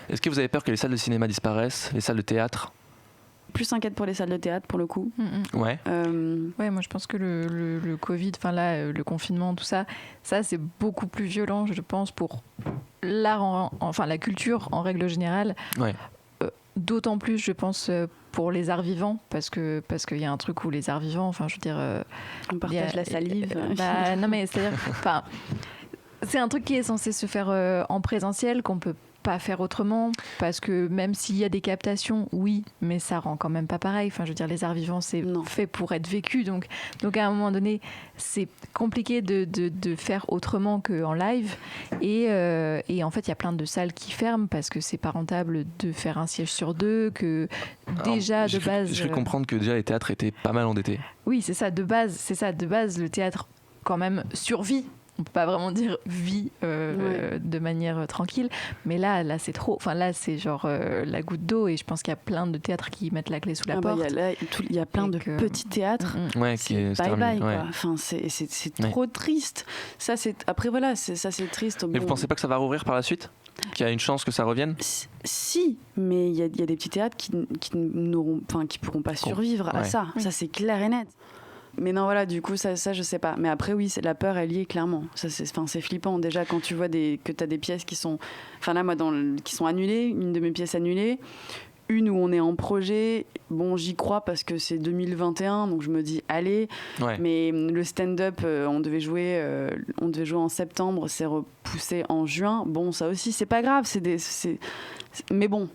Est-ce que vous avez peur que les salles de cinéma disparaissent, les salles de théâtre ? Plus inquiète pour les salles de théâtre, pour le coup. Ouais. Ouais, moi je pense que le Covid, enfin là, le confinement, tout ça, c'est beaucoup plus violent, je pense, pour l'art, enfin la culture en règle générale. Ouais. D'autant plus, je pense, pour les arts vivants, parce qu'il y a un truc où les arts vivants, enfin je veux dire... on partage la salive. Non mais c'est-à-dire, enfin, c'est un truc qui est censé se faire en présentiel, qu'on peut pas faire autrement, parce que même s'il y a des captations, oui, mais ça rend quand même pas pareil. Enfin, je veux dire, les arts vivants, c'est fait pour être vécu, donc à un moment donné, c'est compliqué de faire autrement qu'en live. Et en fait, il y a plein de salles qui ferment parce que c'est pas rentable de faire un siège sur deux, que déjà de base. Je vais comprendre que déjà les théâtres étaient pas mal endettés. Oui, c'est ça. De base, le théâtre quand même survit. On peut pas vraiment dire vie de manière tranquille, mais là c'est trop. Enfin là c'est genre la goutte d'eau, et je pense qu'il y a plein de théâtres qui mettent la clé sous la porte. Il y a plein de petits théâtres. Qui bye bye. Ouais. Enfin c'est trop triste. Ça c'est après voilà, ça c'est triste. Mais vous pensez pas que ça va rouvrir par la suite ? Qu'il y a une chance que ça revienne ? Si, mais il y a des petits théâtres qui pourront pas survivre à ça. Ça c'est clair et net. Mais non, voilà, du coup, ça je sais pas. Mais après, oui, la peur, elle y est clairement. C'est flippant. Déjà, quand tu vois que tu as des pièces qui sont... Enfin là, moi, qui sont annulées, une de mes pièces annulée, une où on est en projet. Bon, j'y crois parce que c'est 2021, donc je me dis, allez. Ouais. Mais le stand-up, on devait jouer en septembre, c'est repoussé en juin. Bon, ça aussi, c'est pas grave. Mais bon...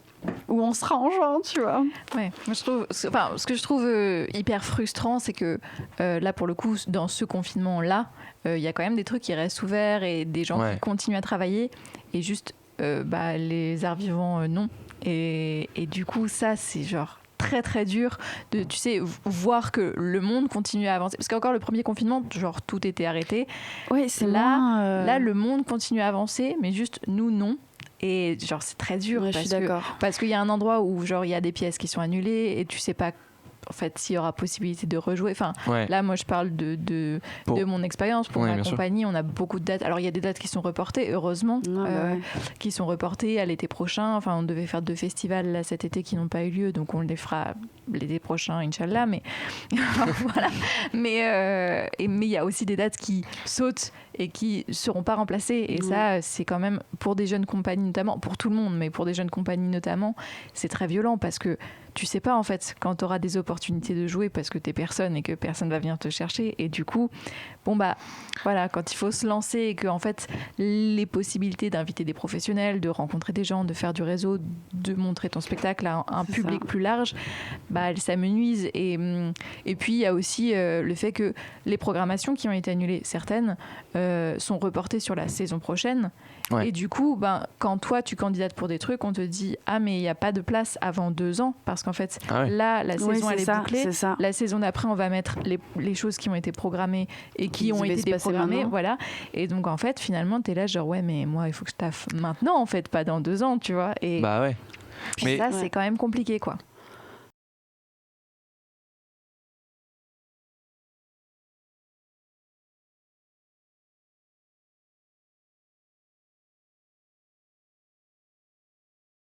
où on sera en juin, tu vois. Ouais, moi ce que je trouve hyper frustrant, c'est que là, pour le coup, dans ce confinement-là, il y a quand même des trucs qui restent ouverts et des gens qui continuent à travailler, et juste les arts vivants, non. Et du coup, ça, c'est genre très très dur de, tu sais, voir que le monde continue à avancer, parce qu'encore le premier confinement, genre tout était arrêté. Oui, c'est là le monde continue à avancer, mais juste nous, non. Et genre c'est très dur, parce qu'il y a un endroit où genre il y a des pièces qui sont annulées et tu sais pas en fait s'il y aura possibilité de rejouer. Enfin là moi je parle de mon expérience pour ma compagnie. On a beaucoup de dates. Alors il y a des dates qui sont reportées, heureusement, qui sont reportées à l'été prochain. Enfin on devait faire 2 festivals là cet été qui n'ont pas eu lieu, donc on les fera l'été prochain, Inch'Allah. Mais voilà. Mais il y a aussi des dates qui sautent et qui seront pas remplacées, et ça c'est quand même, pour des jeunes compagnies notamment, pour tout le monde, mais pour des jeunes compagnies notamment, c'est très violent, parce que tu sais pas en fait quand tu auras des opportunités de jouer, parce que t'es personne et que personne va venir te chercher. Et du coup voilà, quand il faut se lancer et que en fait les possibilités d'inviter des professionnels, de rencontrer des gens, de faire du réseau, de montrer ton spectacle à un public plus large, elles s'amenuisent. Et puis il y a aussi le fait que les programmations qui ont été annulées, certaines sont reportées sur la saison prochaine. Et du coup, quand toi tu candidates pour des trucs, on te dit mais il n'y a pas de place avant 2 ans, parce qu'en fait là la saison elle est bouclée. La saison d'après on va mettre les choses qui ont été programmées et qui ont été déprogrammées, voilà. Et donc en fait finalement t'es là genre mais moi il faut que je taffe maintenant en fait, pas dans 2 ans, tu vois. Et puis ça c'est quand même compliqué, quoi.